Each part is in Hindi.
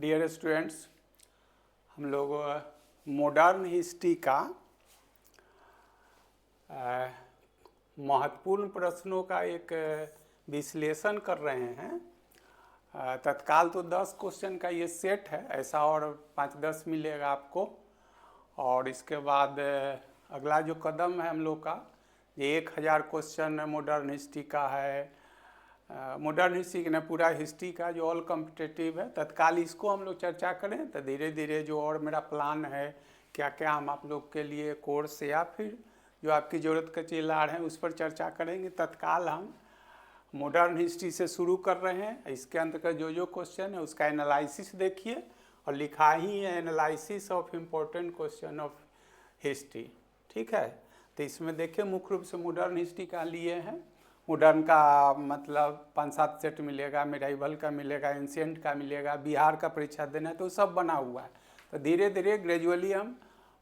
डियर स्टूडेंट्स, हम लोग मॉडर्न हिस्ट्री का महत्वपूर्ण प्रश्नों का एक विश्लेषण कर रहे हैं। तत्काल तो 10 क्वेश्चन का ये सेट है, ऐसा और 5-10 मिलेगा आपको। और इसके बाद अगला जो कदम है हम लोग का, ये 1000 क्वेश्चन मॉडर्न हिस्ट्री का है। मॉडर्न हिस्ट्री का, पूरा हिस्ट्री का जो ऑल कॉम्पिटिटिव है, तत्काल इसको हम लोग चर्चा करें। तो धीरे धीरे जो और मेरा प्लान है, क्या क्या हम आप लोग के लिए कोर्स या फिर जो आपकी ज़रूरत का चीज़ ला रहे हैं उस पर चर्चा करेंगे। तत्काल हम मॉडर्न हिस्ट्री से शुरू कर रहे हैं। इसके अंतर्गत जो क्वेश्चन है उसका एनालिसिस देखिए, और लिखा ही है analysis of important question of history. ठीक है, तो इसमें देखिए मुख्य रूप से मॉडर्न हिस्ट्री का लिए हैं। मॉडर्न का मतलब 5-7 सेट मिलेगा, मिडाइवल का मिलेगा, एंशिएंट का मिलेगा, बिहार का परीक्षा देना है, तो सब बना हुआ है। तो धीरे धीरे ग्रेजुअली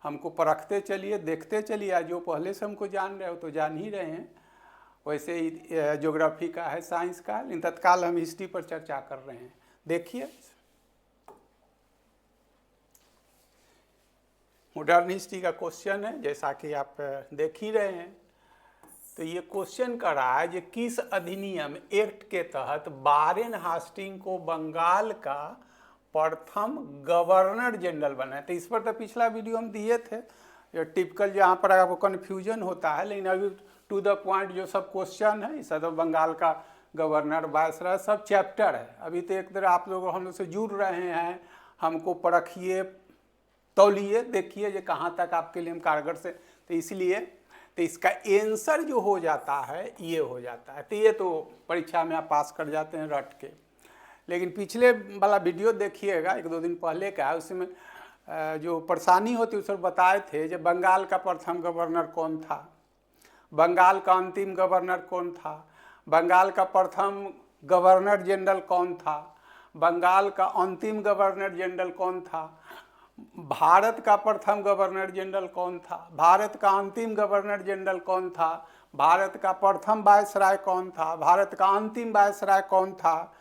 हमको परखते चलिए, देखते चलिए। जो पहले से हमको जान रहे हो तो जान ही रहे हैं, वैसे ही ज्योग्राफी का है, साइंस का, लेकिन तत्काल हम हिस्ट्री पर चर्चा कर रहे हैं। देखिए मॉडर्न हिस्ट्री का क्वेश्चन है, जैसा कि आप देख ही रहे हैं। तो ये क्वेश्चन कर रहा है कि किस अधिनियम एक्ट के तहत वारेन हास्टिंग को बंगाल का प्रथम गवर्नर जनरल बनाए। तो इस पर तो पिछला वीडियो हम दिए थे, जो टिपिकल जहाँ पर आपको कन्फ्यूजन होता है, लेकिन अभी टू द पॉइंट जो सब क्वेश्चन है, इस तो बंगाल का गवर्नर, वायसराय, सब चैप्टर है। अभी तो एक तरह आप लोग हम लोग से जुड़ रहे हैं, हमको परखिए, तौलिए, देखिए जो कहाँ तक आपके लिए हम कारगर से। तो इसलिए तो इसका आंसर जो हो जाता है ये हो जाता है। तो ये तो परीक्षा में आप पास कर जाते हैं रट के। लेकिन पिछले वाला वीडियो देखिएगा, 1-2 दिन पहले का, उसमें जो परेशानी होती है उस पर बताए थे जो बंगाल का प्रथम गवर्नर कौन था, बंगाल का अंतिम गवर्नर कौन था, बंगाल का प्रथम गवर्नर जनरल कौन था, बंगाल का अंतिम गवर्नर जनरल कौन था, भारत का प्रथम गवर्नर जनरल कौन था, भारत का अंतिम गवर्नर जनरल कौन था, भारत का प्रथम वायसराय कौन था, भारत का अंतिम वायसराय कौन था,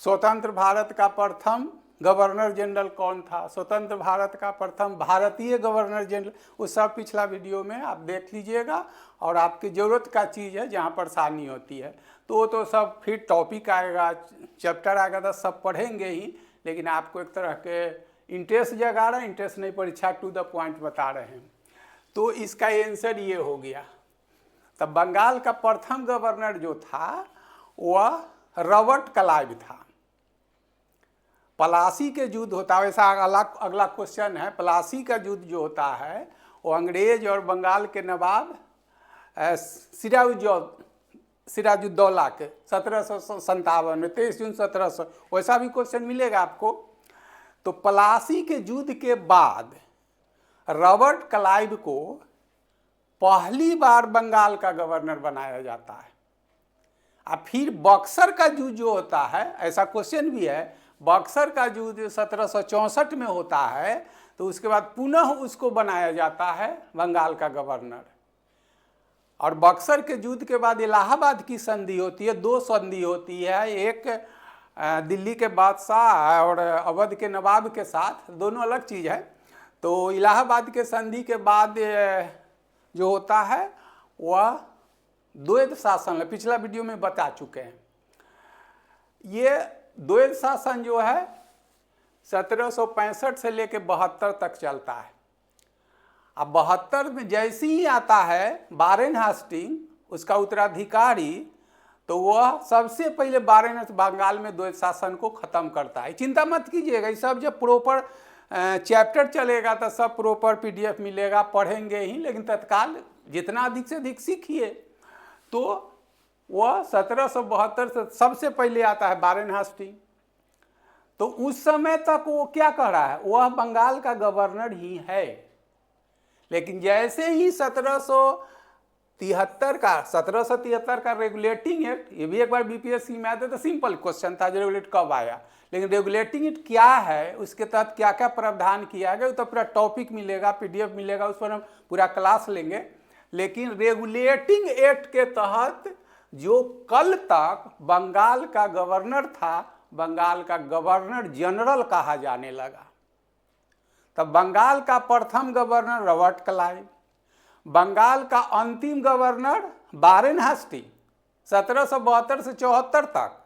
स्वतंत्र भारत का प्रथम गवर्नर जनरल कौन था, स्वतंत्र भारत का प्रथम भारतीय गवर्नर जनरल, वो सब पिछला वीडियो में आप देख लीजिएगा। और आपकी ज़रूरत का चीज़ है जहाँ परेशानी होती है तो सब फिर टॉपिक आएगा, चैप्टर आएगा, तो सब पढ़ेंगे ही। लेकिन आपको एक तरह के इंटरेस्ट जगा रहा है, इंटरेस्ट नहीं, परीक्षा टू द पॉइंट बता रहे हैं। तो इसका आंसर ये हो गया। तब बंगाल का प्रथम गवर्नर जो था वह रॉबर्ट क्लाइव था। पलासी के युद्ध होता है, वैसा अगला क्वेश्चन है। पलासी का युद्ध जो होता है वो अंग्रेज और बंगाल के नवाब सिराजुद्दौला के 1757 में, 23 जून 1700, वैसा भी क्वेश्चन मिलेगा आपको। तो पलासी के युद्ध के बाद रॉबर्ट क्लाइव को पहली बार बंगाल का गवर्नर बनाया जाता है। अब फिर बक्सर का युद्ध जो होता है, ऐसा क्वेश्चन भी है, बक्सर का युद्ध 1764 में होता है, तो उसके बाद पुनः उसको बनाया जाता है बंगाल का गवर्नर। और बक्सर के युद्ध के बाद इलाहाबाद की संधि होती है, 2 संधि होती है, एक दिल्ली के बादशाह और अवध के नवाब के साथ, दोनों अलग चीज़ है। तो इलाहाबाद के संधि के बाद जो होता है वह द्वैध शासन है, पिछला वीडियो में बता चुके हैं। ये द्वैध शासन जो है 1765 से लेकर 72 तक चलता है। अब 72 में जैसे ही आता है वारेन हास्टिंग, उसका उत्तराधिकारी, तो वह सबसे पहले वारेन बंगाल में द्वैध शासन को ख़त्म करता है। चिंता मत कीजिएगा, ये सब जब प्रॉपर चैप्टर चलेगा तो सब प्रॉपर PDF मिलेगा, पढ़ेंगे ही। लेकिन तत्काल जितना अधिक से अधिक सीखिए। तो वह 1772 से सबसे पहले आता है वारेन हास्टिंग। तो उस समय तक वो क्या कर रहा है, वह बंगाल का गवर्नर ही है। लेकिन जैसे ही 1773 का रेगुलेटिंग एक्ट, ये भी एक बार BPSC में आते तो सिंपल क्वेश्चन था, जो रेगुलेट कब आया, लेकिन रेगुलेटिंग एक्ट क्या है, उसके तहत क्या क्या प्रावधान किया गया, तो पूरा टॉपिक मिलेगा, PDF मिलेगा, उस पर हम पूरा क्लास लेंगे। लेकिन रेगुलेटिंग एक्ट के तहत जो कल तक बंगाल का गवर्नर था बंगाल का गवर्नर जनरल कहा जाने लगा। तब बंगाल का प्रथम गवर्नर रॉबर्ट क्लाइव, बंगाल का अंतिम गवर्नर वारेन हास्टिंग 1772 से 74 तक।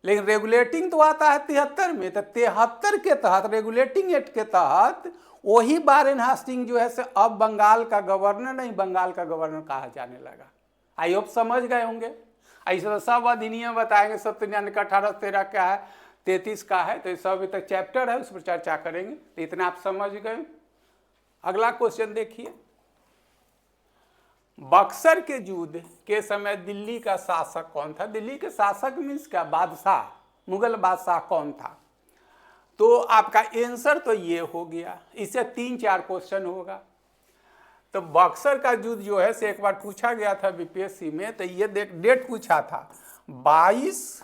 लेकिन रेगुलेटिंग तो आता है 73 में, तो 73 के तहत रेगुलेटिंग एक्ट के तहत वही वारेन हास्टिंग जो है से अब बंगाल का गवर्नर नहीं, बंगाल का गवर्नर कहा जाने लगा। आई होप समझ गए होंगे। ऐसे तो सब अधिनियम बताएंगे, 97 का 1813 क्या है, 33 का है, तो ये सब अभी तक चैप्टर है, उस पर चर्चा करेंगे। तो इतना आप समझ गए। अगला क्वेश्चन देखिए, बक्सर के युद्ध के समय दिल्ली का शासक कौन था? दिल्ली के शासक मीन्स क्या? बादशाह, मुगल बादशाह कौन था? तो आपका आंसर तो ये हो गया। इससे 3-4 क्वेश्चन होगा। तो बक्सर का युद्ध जो है से एक बार पूछा गया था बीपीएससी में, तो ये डेट पूछा था 22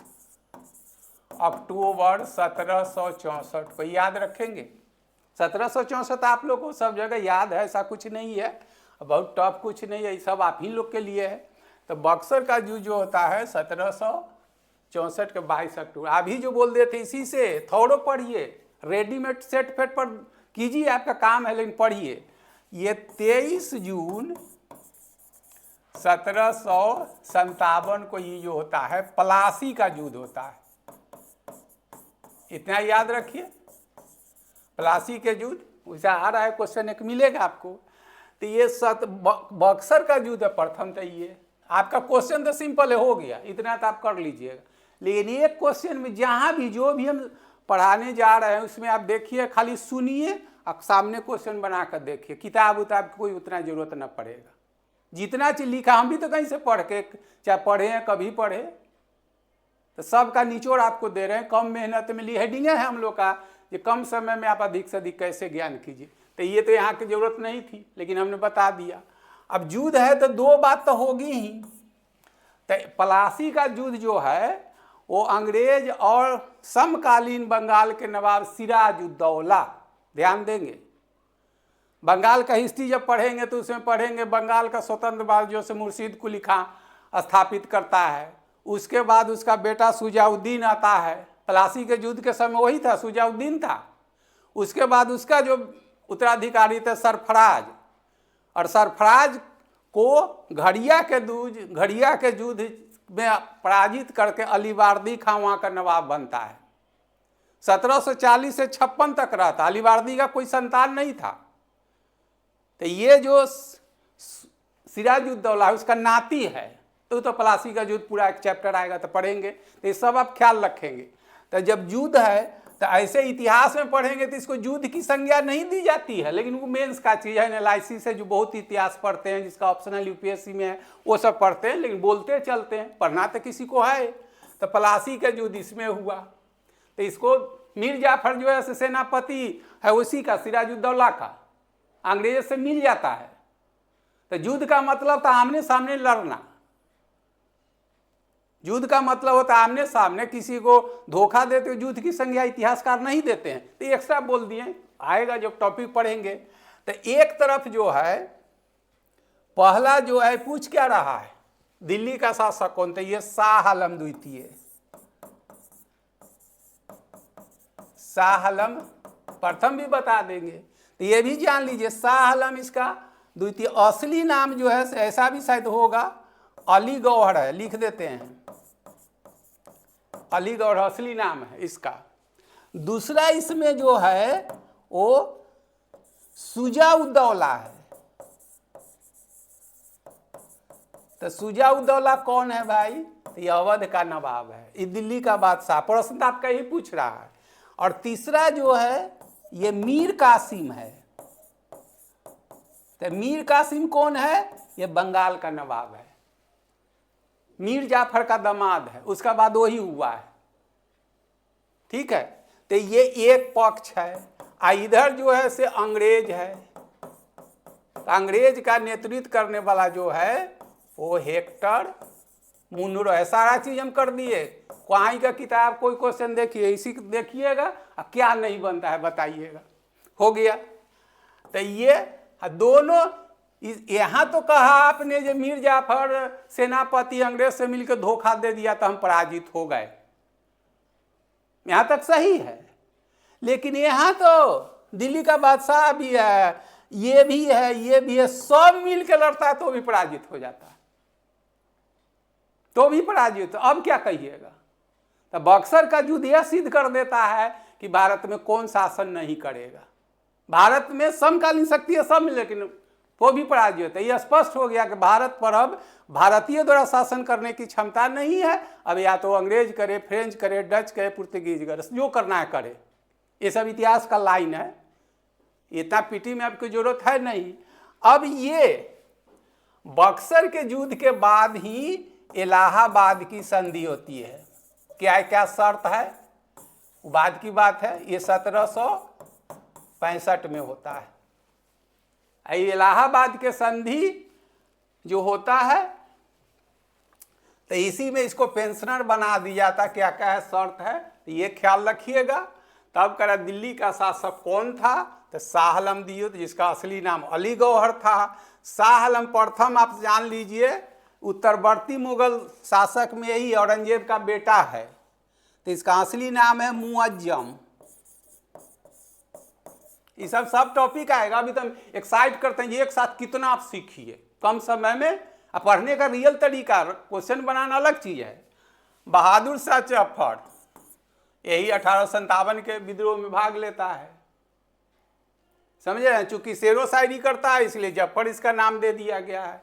अक्टूबर 1764 को। याद रखेंगे 1764 आप लोग को सब जगह याद है, ऐसा कुछ नहीं है, बहुत टफ कुछ नहीं है, सब आप ही लोग के लिए है। तो बक्सर का युद्ध जो होता है 1764 के 22 अक्टूबर। अभी जो बोल देते इसी से थोड़ो पढ़िए, रेडीमेड सेट फेट पर कीजिए, आपका काम है, लेकिन पढ़िए। ये 23 जून 1757 को ये जो होता है प्लासी का युद्ध होता है। इतना याद रखिए, प्लासी के युद्ध। वैसा आ रहा है क्वेश्चन, एक मिलेगा आपको। तो ये बक्सर का युद्ध है प्रथम। तो ये आपका क्वेश्चन तो सिंपल है, हो गया, इतना तो आप कर लीजिएगा। लेकिन एक क्वेश्चन में जहाँ भी जो भी हम पढ़ाने जा रहे हैं उसमें आप देखिए, खाली सुनिए और सामने क्वेश्चन बना कर देखिए। किताब उताब कोई उतना जरूरत न पड़ेगा। जितना चीज लिखा हम भी तो कहीं से पढ़ के, चाहे पढ़े हैं कभी पढ़े, तो सबका निचोड़ आपको दे रहे हैं। कम मेहनत में हेडिंग है हम लोग का, ये कम समय में आप अधिक से अधिक कैसे ज्ञान कीजिए। तो ये तो यहाँ की जरूरत नहीं थी, लेकिन हमने बता दिया। अब युद्ध है तो 2 बात तो होगी ही। तो प्लासी का युद्ध जो है वो अंग्रेज और समकालीन बंगाल के नवाब सिराजुद्दौला, ध्यान देंगे। बंगाल का हिस्ट्री जब पढ़ेंगे तो उसमें पढ़ेंगे बंगाल का स्वतंत्रवाद जो से मुर्शीद कुली खां स्थापित करता है। उसके बाद उसका बेटा सुजाउद्दीन आता है। प्लासी के युद्ध के समय वही था, सुजाउद्दीन था। उसके बाद उसका जो उत्तराधिकारी थे सरफराज, और सरफराज को घड़िया के युद्ध में पराजित करके अलीवर्दी खां वहाँ का नवाब बनता है। 1740 से 56 तक रहता। अलीवर्दी का कोई संतान नहीं था। तो ये जो सिराजुद्दौला है उसका नाती है। तो प्लासी का युद्ध पूरा एक चैप्टर आएगा तो पढ़ेंगे, तो ये सब आप ख्याल रखेंगे। तो जब युद्ध है तो ऐसे इतिहास में पढ़ेंगे तो इसको युद्ध की संज्ञा नहीं दी जाती है, लेकिन वो मेंस का चीज़ है। एनालिसिस है, जो बहुत इतिहास पढ़ते हैं, जिसका ऑप्शनल यूपीएससी में है, वो सब पढ़ते हैं, लेकिन बोलते चलते हैं, पढ़ना तो किसी को है। तो प्लासी का युद्ध इसमें हुआ। तो इसको मीर जाफर जो है सेनापति है उसी का, सिराजुद्दौला का, अंग्रेज से मिल जाता है। तो युद्ध का मतलब था आमने सामने लड़ना। युद्ध का मतलब होता है आमने सामने, किसी को धोखा देते हुए युद्ध की संज्ञा इतिहासकार नहीं देते हैं। तो एक्स्ट्रा बोल दिए, आएगा जब टॉपिक पढ़ेंगे। तो एक तरफ जो है पहला जो है पूछ क्या रहा है, दिल्ली का शासक कौन था? ये शाह आलम द्वितीय। शाह आलम प्रथम भी बता देंगे, तो ये भी जान लीजिए शाह आलम इसका द्वितीय। असली नाम जो है ऐसा भी शायद होगा, अली गौहर है, लिख देते हैं, अली गौहर असली नाम है इसका। दूसरा इसमें जो है वो सुजाउद्दौला है। तो सुजाउद्दौला कौन है भाई? तो ये अवध का नवाब है, ये दिल्ली का बादशाह। प्रश्न आपका यही पूछ रहा है। और तीसरा जो है ये मीर कासिम है। तो मीर कासिम कौन है? ये बंगाल का नवाब है, मीर जाफर का दामाद है, उसका बाद वही हुआ है। ठीक है, तो ये एक पक्ष है। इधर जो है से अंग्रेज है। तो अंग्रेज का नेतृत्व करने वाला जो है वो हेक्टर मुनरो है। सारा चीज हम कर दिए। कहीं का किताब कोई क्वेश्चन देखिए, इसी देखिएगा, क्या नहीं बनता है बताइएगा, हो गया। तो ये दोनों, यहाँ तो कहा आपने जो मीर जाफर सेनापति अंग्रेज से मिलकर धोखा दे दिया तो हम पराजित हो गए। यहाँ तक सही है। लेकिन यहाँ तो दिल्ली का बादशाह भी है, ये भी है, ये भी है, सब मिल के लड़ता है तो भी पराजित हो जाता है, तो भी पराजित। तो अब क्या कहिएगा? तो बक्सर का युद्ध यह सिद्ध कर देता है कि भारत में कौन शासन नहीं करेगा। भारत में समकालीन शक्ति है सब, लेकिन वो भी पराजित है। यह स्पष्ट हो गया कि भारत पर अब भारतीय द्वारा शासन करने की क्षमता नहीं है। अब या तो अंग्रेज करे, फ्रेंच करे, डच करे, पुर्तगीज करे, जो करना है करे। ये सब इतिहास का लाइन है, इतना पीटी में आपकी जरूरत है नहीं। अब ये बक्सर के युद्ध के बाद ही इलाहाबाद की संधि होती है। क्या क्या शर्त है, बाद की बात है। ये 1765 में होता है। इलाहाबाद के संधि जो होता है तो इसी में इसको पेंशनर बना दिया था। क्या क्या है शर्त है, तो ये ख्याल रखिएगा। तब करा दिल्ली का शासक कौन था, तो शाह आलम दियो, जिसका असली नाम अली गौहर था। शाह आलम प्रथम आप जान लीजिए उत्तरवर्ती मुगल शासक में ही औरंगजेब का बेटा है, तो इसका असली नाम है मुअज्जम। ये सब टॉपिक आएगा। अभी तो हम एक्साइट करते हैं, एक साथ कितना आप सीखिए कम समय में। अब पढ़ने का रियल तरीका, क्वेश्चन बनाना अलग चीज है। बहादुर शाह जफर यही 1857 के विद्रोह में भाग लेता है, समझ रहे हैं। चूंकि शेरो शायरी करता है इसलिए जफर इसका नाम दे दिया गया है।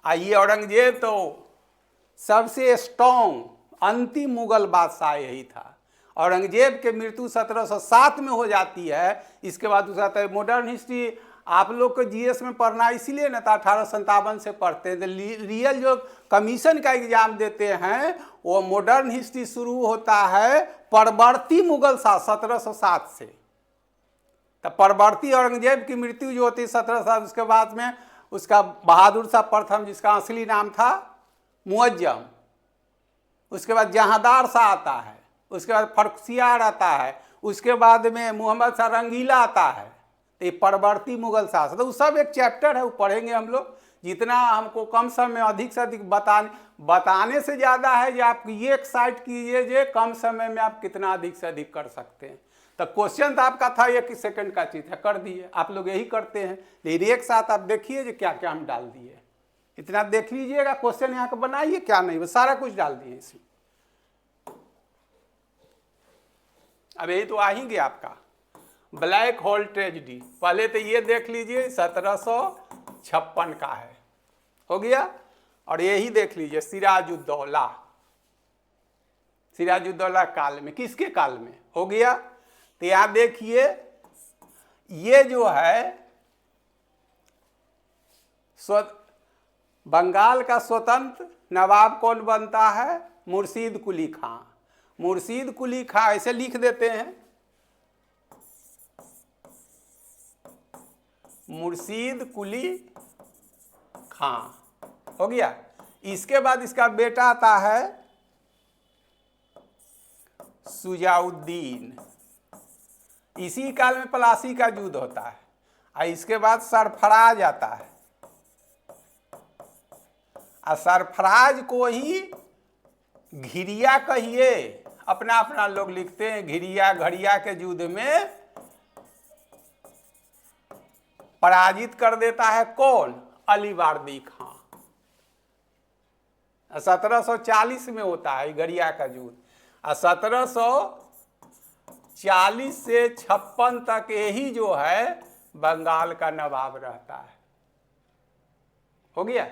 आइए, औरंगजेब तो सबसे स्ट्रॉन्ग अंतिम मुगल बादशाह यही था। औरंगजेब के मृत्यु 1707 में हो जाती है। इसके बाद दूसरा मॉडर्न हिस्ट्री आप लोग को जीएस में पढ़ना इसलिए ना था, 1857 से पढ़ते हैं। तो रियल जो कमीशन का एग्जाम देते हैं वो मॉडर्न हिस्ट्री शुरू होता है परवर्ती मुगल शासक 1707 से। तो परवर्ती औरंगजेब की मृत्यु जो होती है 1707, उसके बाद में उसका बहादुर शाह प्रथम, जिसका असली नाम था मुअज्जम। उसके बाद जहांदार शाह आता है, उसके बाद फर्रुखसियार आता है, उसके बाद में मोहम्मद शाह रंगीला आता है। तो ये परवर्ती मुगल शासक, तो वो सब एक चैप्टर है, वो पढ़ेंगे हम लोग। जितना हमको कम समय में अधिक से अधिक बताने से ज़्यादा है कि आप ये एक्साइट कीजिए जो कम समय में आप कितना अधिक से अधिक कर सकते हैं। तो क्वेश्चन तो आपका था 1 सेकंड का चीज़ है, कर दिए। आप लोग यही करते हैं, लेकिन एक साथ आप देखिए जो क्या क्या हम डाल दिए। इतना देख लीजिएगा, क्वेश्चन यहाँ का बनाइए, क्या नहीं, वो सारा कुछ डाल दिए इसमें। अब यही तो आ ही गया आपका ब्लैक होल ट्रेजेडी। पहले तो ये देख लीजिए 1756 का है, हो गया। और यही देख लीजिए सिराजुद्दौला। सिराजुद्दौला काल में, किसके काल में, हो गया। तो यहां देखिए ये जो है बंगाल का स्वतंत्र नवाब कौन बनता है, मुर्शीद कुली खां। मुर्शीद कुली खां ऐसे लिख देते हैं, मुर्शीद कुली खां, हो गया। इसके बाद इसका बेटा आता है सुजाउद्दीन। इसी काल में पलासी का युद्ध होता है। और इसके बाद सरफराज आता है, और सरफराज को ही घिरिया कहिए, अपना अपना लोग लिखते हैं। घिरिया घड़िया के युद्ध में पराजित कर देता है कौन, अलीवर्दी खां। 1740 में होता है घड़िया का युद्ध। और 1740 से 56 तक यही जो है बंगाल का नवाब रहता है, हो गया।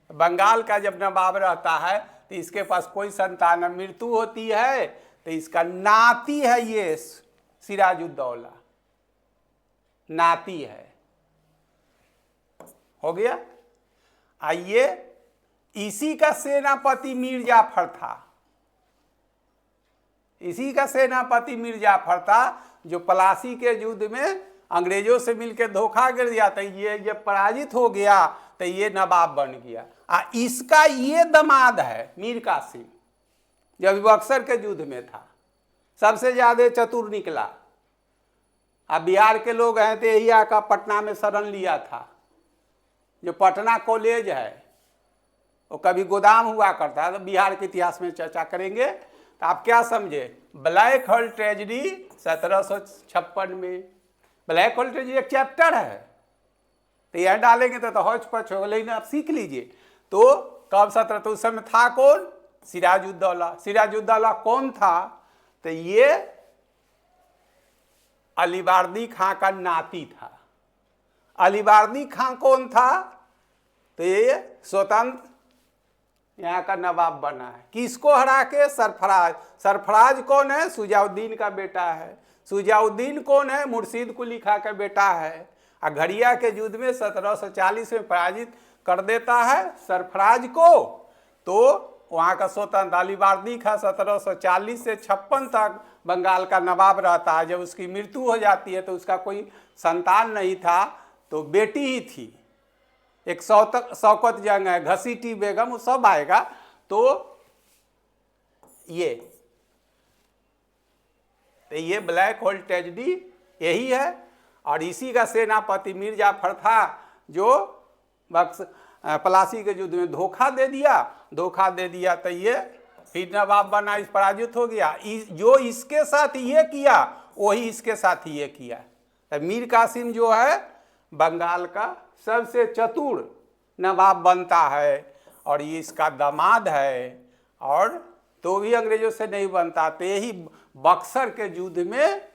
बंगाल का जब नवाब रहता है तो इसके पास कोई संतान, मृत्यु होती है तो इसका नाती है, ये सिराजुद्दौला नाती है, हो गया। आइए, इसी का सेनापति मीर जाफर था। इसी का सेनापति मीर जाफर था जो पलासी के युद्ध में अंग्रेजों से मिलकर धोखा गिर दिया था। ये जब पराजित हो गया तो ये नवाब बन गया। इसका ये दामाद है मीर कासिम, जब बक्सर के युद्ध में था सबसे ज्यादा चतुर निकला। अब बिहार के लोग हैं तो यही आका पटना में शरण लिया था। जो पटना कॉलेज है वो कभी गोदाम हुआ करता है, तो बिहार के इतिहास में चर्चा करेंगे। तो आप क्या समझे, ब्लैक होल ट्रेजेडी 1756 में। ब्लैक होल ट्रेजेडी एक चैप्टर है, तो यह डालेंगे तो हौच पच होगा, लेकिन आप सीख लीजिए। तो कब 17, तो उस समय था कौन, सिराजुद्दौला। सिराजुद्दौला कौन था, तो ये अलीवर्दी खां का नाती था। अलीवर्दी खां कौन था, तो ये स्वतंत्र यहाँ का नवाब बना है। किसको हरा के, सरफराज। सरफराज कौन है, सुजाउद्दीन का बेटा है। सुजाउद्दीन कौन है, मुर्शीद कुली खां का बेटा है। और घड़िया के युद्ध में 1740 में पराजित कर देता है सरफराज को। तो वहाँ का स्वतंत्र अलीवर्दी खां 1740 से 56 तक बंगाल का नवाब रहता है। जब उसकी मृत्यु हो जाती है तो उसका कोई संतान नहीं था, तो बेटी ही थी। एक शौकत जंग है, घसीटी बेगम, वो सब आएगा। तो ये ब्लैक होल ट्रेजेडी यही है। और इसी का सेनापति मीर जाफर था, जो पलासी के युद्ध में धोखा दे दिया। तो ये फिर नवाब बना, इस पराजित हो गया। जो इसके साथ ये किया वही इसके साथ ये किया। तो मीर कासिम जो है बंगाल का सबसे चतुर नवाब बनता है, और ये इसका दामाद है। और तो भी अंग्रेजों से नहीं बनता, तो यही बक्सर के युद्ध में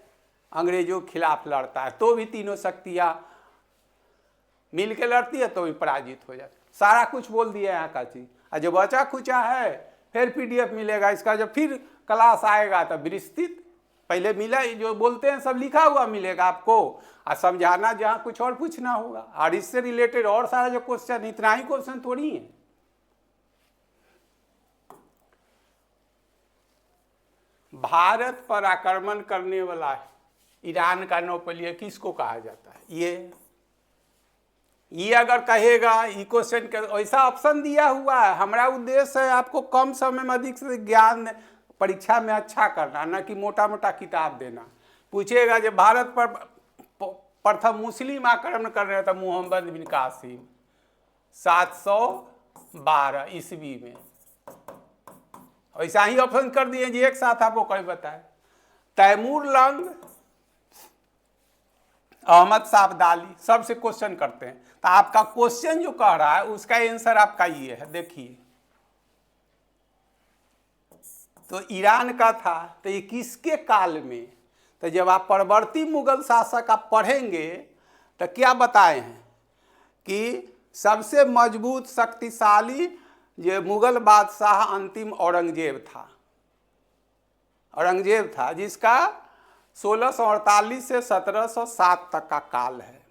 अंग्रेजों के खिलाफ लड़ता है, तो भी तीनों शक्तियाँ मिल के लड़ती है, तो भी पराजित हो जाती। सारा कुछ बोल दिया यहाँ का चीज़। और जो बचा खुचा है फिर PDF मिलेगा इसका, जब फिर क्लास आएगा तो विस्तृत, पहले मिला जो बोलते हैं सब लिखा हुआ मिलेगा आपको, और समझाना जहाँ कुछ और पूछना होगा। और इससे रिलेटेड और सारा जो क्वेश्चन, इतना ही क्वेश्चन थोड़ी है। भारत पर आक्रमण करने वाला ईरान का नौपलिया किसको कहा जाता है, ये अगर कहेगा, ये क्वेश्चन के ऐसा ऑप्शन दिया हुआ है। हमारा उद्देश्य है आपको कम समय में अधिक से ज्ञान परीक्षा में अच्छा करना, न कि मोटा मोटा किताब देना। पूछेगा जब भारत पर प्रथम मुस्लिम आक्रमण कर रहे थे मोहम्मद बिन कासिम 712 ईस्वी में, ऐसा ही ऑप्शन कर दिए जी, एक साथ आपको कहीं बताए। तैमूर लंग, अहमद शाह अब्दाली, सबसे क्वेश्चन करते हैं। तो आपका क्वेश्चन जो कह रहा है उसका आंसर आपका ये है, देखिए। तो ईरान का था, तो ये किसके काल में, तो जब आप परवर्ती मुगल शासक आप पढ़ेंगे तो क्या बताए हैं कि सबसे मजबूत शक्तिशाली ये मुगल बादशाह अंतिम औरंगजेब था, जिसका 1648 से 1707 तक का काल है।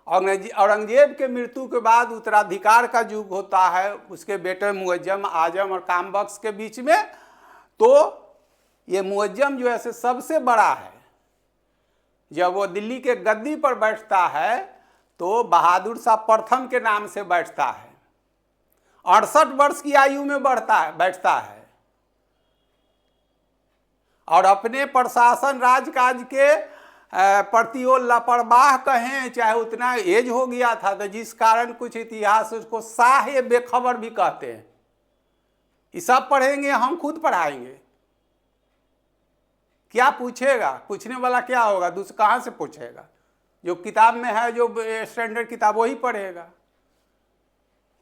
औरंगजेब के मृत्यु के बाद उत्तराधिकार का युग होता है उसके बेटे मुअज्जम आजम और कामबख्श के बीच में। तो ये मुअज्जम जो है सबसे बड़ा है। जब वो दिल्ली के गद्दी पर बैठता है तो बहादुर शाह प्रथम के नाम से बैठता है। 68 वर्ष की आयु में बैठता है और अपने प्रशासन राजकाज के प्रति वो लापरवाह कहें, चाहे उतना एज हो गया था, तो जिस कारण कुछ इतिहास उसको शाह बेखबर भी कहते हैं। ये सब पढ़ेंगे, हम खुद पढ़ाएंगे। क्या पूछेगा, पूछने वाला क्या होगा, दूसरा कहाँ से पूछेगा? जो किताब में है, जो स्टैंडर्ड किताब, वही पढ़ेगा।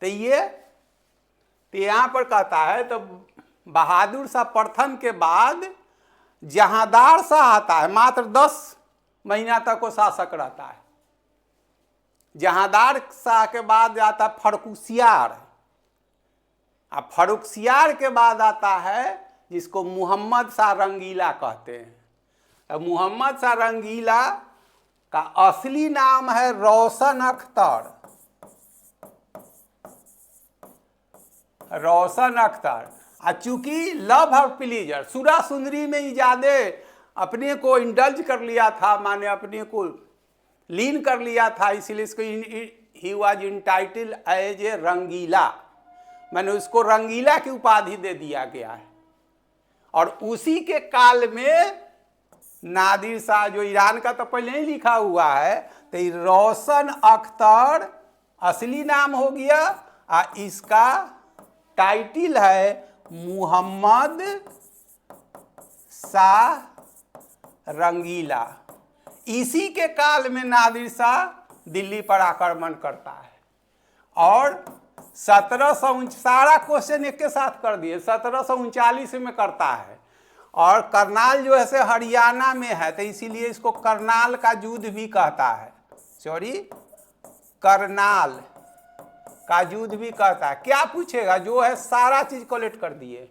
तो यहाँ पर कहता है, तो बहादुर शाह प्रथम के बाद जहांदार शाह आता है, मात्र 10 महीना तक वो शासक रहता है। जहांदार शाह के बाद आता है फर्रुखसियार, अब फर्रुखसियार के बाद आता है जिसको मोहम्मद शाह रंगीला कहते हैं। अब मोहम्मद शाह रंगीला का असली नाम है रोशन अख्तर। चूंकि लव और प्लीजर, सुरा सुंदरी में ही ज्यादा अपने को इंडल्ज कर लिया था, माने अपने को लीन कर लिया था, इसलिए इसको ही was entitle as a Rangeela, मैंने उसको रंगीला की उपाधि दे दिया गया है। और उसी के काल में नादिर शाह, जो ईरान का तो पहले ही लिखा हुआ है, तो रोशन अख्तर असली नाम हो गया और इसका टाइटिल है मोहम्मद शाह रंगीला। इसी के काल में नादिर शाह दिल्ली पर आक्रमण करता है और 1700 सारा क्वेश्चन एक के साथ कर दिए, 1739 में करता है। और करनाल जो है से हरियाणा में है, तो इसीलिए इसको करनाल का युद्ध भी कहता है। सॉरी, करनाल का युद्ध भी कहता है। क्या पूछेगा? जो है सारा चीज कलेक्ट कर दिए,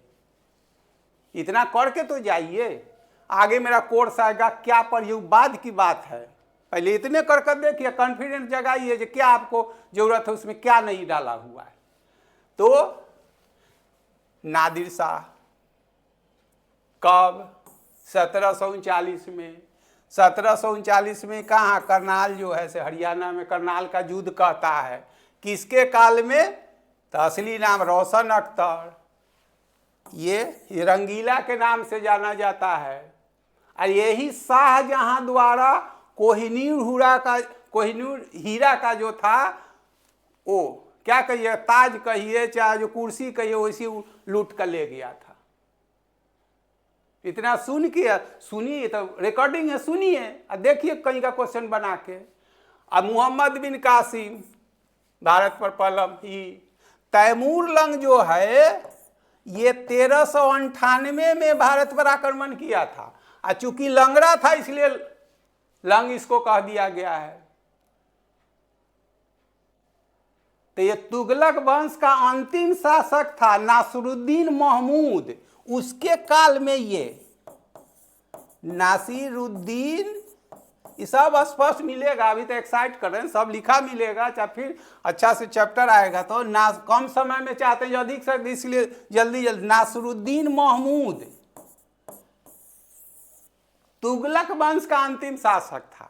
इतना करके तो जाइए। आगे मेरा कोर्स आएगा क्या प्रयोग, बाद की बात है। पहले इतने करके देखिए, कॉन्फिडेंस जगाइए कि क्या आपको जरूरत है, उसमें क्या नहीं डाला हुआ है। तो नादिर शाह कब? 1739 में। 1739 में कहाँ? करनाल जो है से हरियाणा में करनाल का युद्ध कहता है। किसके काल में? तो असली नाम रोशन अख्तर, ये रंगीला के नाम से जाना जाता है। और यही शाहजहां द्वारा कोहिनूर हीरा का जो था, वो क्या कहिए, ताज कहिए चाहे जो कुर्सी कहिए, वैसी लूट कर ले गया था। इतना सुनिए, तो रिकॉर्डिंग है, सुनिए और देखिए कहीं का क्वेश्चन बना के। अब मोहम्मद बिन कासिम भारत पर पहलम ही। तैमूर लंग जो है ये 1398 में भारत पर आक्रमण किया था, और चूंकि लंगड़ा था इसलिए लंग इसको कह दिया गया है। तो ये तुगलक वंश का अंतिम शासक था नासिरुद्दीन महमूद। उसके काल में ये नासिरुद्दीन, ये सब स्पष्ट मिलेगा, अभी तो एक्साइट कर रहे हैं, सब लिखा मिलेगा, चाहे फिर अच्छा से चैप्टर आएगा तो कम समय में चाहते हैं अधिक से, इसलिए जल्दी नासिरुद्दीन महमूद तुगलक वंश का अंतिम शासक था।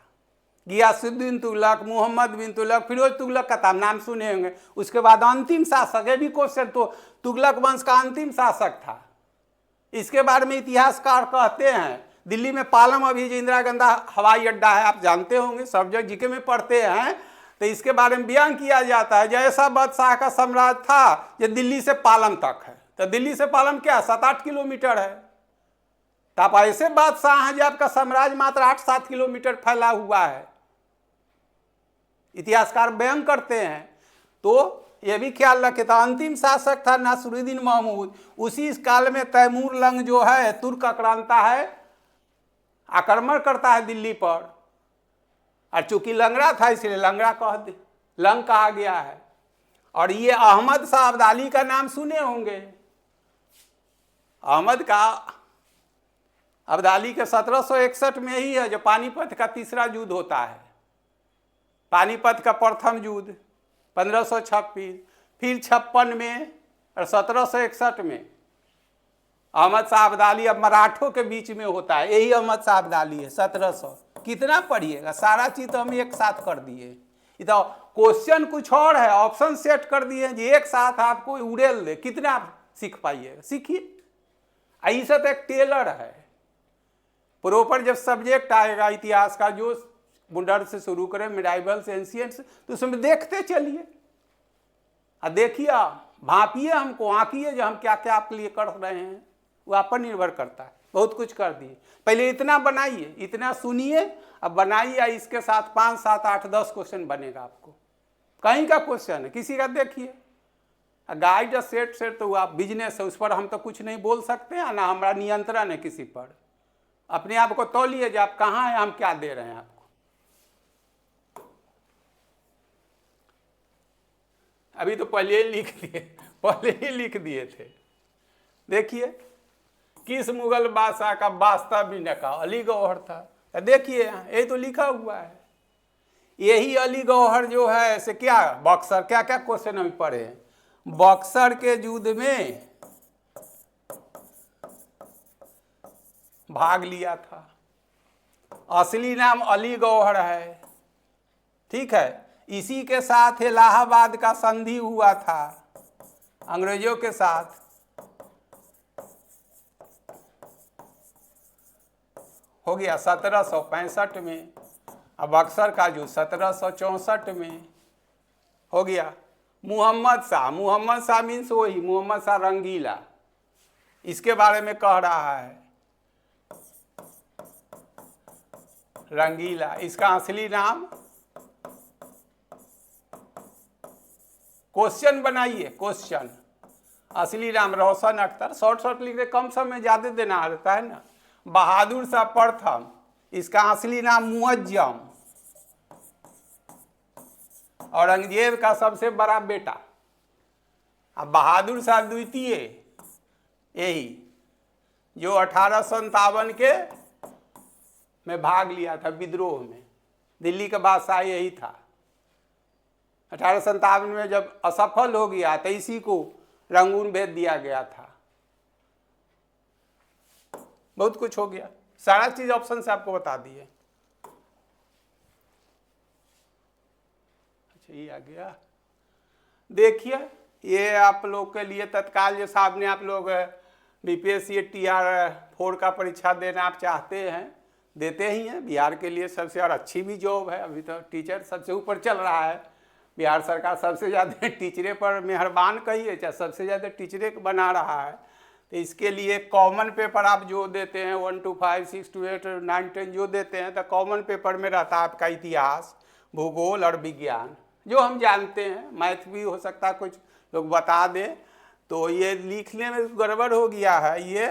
गियासुद्दीन तुगलक, मोहम्मद बिन तुगलक, फिरोज तुगलक का नाम सुने होंगे। उसके बाद अंतिम शासक, ये भी क्वेश्चन, तो तुगलक वंश का अंतिम शासक था। इसके बारे में इतिहासकार कहते हैं, दिल्ली में पालम अभी जो इंदिरा गांधी हवाई अड्डा है, आप जानते होंगे, सब्जेक्ट जीके में पढ़ते हैं, तो इसके बारे में बयान किया जाता है जैसा बादशाह का साम्राज्य था, ये दिल्ली से पालम तक है। तो दिल्ली से पालम क्या 7-8 किलोमीटर है। तो आप ऐसे बादशाह हैं जो आपका साम्राज्य मात्र 8-7 किलोमीटर फैला हुआ है, इतिहासकार बयान करते हैं। तो ये भी ख्याल रखे था, अंतिम शासक था नासिरुद्दीन महमूद। उसी इस काल में तैमूर लंग जो है तुर्क आक्रांता है, आक्रमण करता है दिल्ली पर, और चूंकि लंगड़ा था इसलिए लंग कहा गया है। और ये अहमद शाह अब्दाली का नाम सुने होंगे। अहमद का अब्दाली के 1761 में ही है जो पानीपत का तीसरा युद्ध होता है। पानीपत का प्रथम युद्ध 1526, फिर 56 में और 1761 में अहमद शाह अब्दाली अब मराठों के बीच में होता है। यही अहमद शाह अब्दाली है। 1700 कितना पढ़िएगा, सारा चीज तो हम एक साथ कर दिए। ये तो क्वेश्चन कुछ और है, ऑप्शन सेट कर दिए जी, एक साथ आपको उड़ेल दे, कितना आप सीख पाइएगा, सीखिए। ऐसा तो एक टेलर है, प्रॉपर जब सब्जेक्ट आएगा इतिहास का, जो बुंडर से शुरू करें, मिडाइवल से एंशिएंट से, तो उसमें देखते चलिए और देखिए, भापिए, हमको आंकिए जो हम क्या क्या आपके लिए कर रहे हैं, वो आप पर निर्भर करता है। बहुत कुछ कर दिए, पहले इतना बनाइए, इतना सुनिए, अब बनाइए, इसके साथ 5, 7, 8, 10 क्वेश्चन बनेगा आपको। कहीं का क्वेश्चन है, किसी का देखिए। गाइड सेट तो आप बिजनेस है, उस पर हम तो कुछ नहीं बोल सकते हैं ना, हमारा नियंत्रण है किसी पर। अपने आप को तौलिए जो आप कहाँ हैं, हम क्या दे रहे हैं आपको। अभी तो पहले ही लिख दिए थे। देखिए, किस मुगल बादशाह का वास्तव भी न कहा, अली गौहर था। देखिए यही तो लिखा हुआ है। यही अली गौहर जो है ऐसे क्या बक्सर, क्या क्या क्वेश्चन हम पढ़े हैं, बक्सर के युद्ध में भाग लिया था। असली नाम अली गौहर है, ठीक है। इसी के साथ इलाहाबाद का संधि हुआ था अंग्रेजों के साथ। हो गया 1765 में। अब बक्सर का जो 1764 में हो गया। मोहम्मद शाह मीन्स वही मोहम्मद शाह रंगीला, इसके बारे में कह रहा है रंगीला। इसका असली नाम, क्वेश्चन बनाइए, क्वेश्चन। असली नाम रोशन अख्तर, शॉर्ट लिख दे, कम समय ज्यादा देना रहता है ना। बहादुर शाह प्रथम, इसका असली नाम मुअज्जम, औरंगजेब का सबसे बड़ा बेटा। अब बहादुर शाह द्वितीय, यही जो 1857 के में भाग लिया था विद्रोह में, दिल्ली का बादशाह यही था। 1857 में जब असफल हो गया तो इसी को रंगून भेज दिया गया था। बहुत कुछ हो गया, सारा चीज ऑप्शन से आपको बता दिए। अच्छा ये आ गया, देखिए ये आप लोग के लिए तत्काल जो सामने आप लोग बीपीएससी TR4 का परीक्षा देना आप चाहते हैं, देते ही हैं। बिहार के लिए सबसे और अच्छी भी जॉब है। अभी तो टीचर सबसे ऊपर चल रहा है, बिहार सरकार सबसे ज़्यादा टीचरे पर मेहरबान कहिए, चाहे सबसे ज़्यादा टीचरे बना रहा है। तो इसके लिए कॉमन पेपर आप जो देते हैं 1 to 5, 6 to 8, 9, 10 जो देते हैं, तो कॉमन पेपर में रहता है आपका इतिहास, भूगोल और विज्ञान, जो हम जानते हैं। मैथ भी हो सकता है, कुछ लोग बता दें। तो ये लिखने में गड़बड़ हो गया है, ये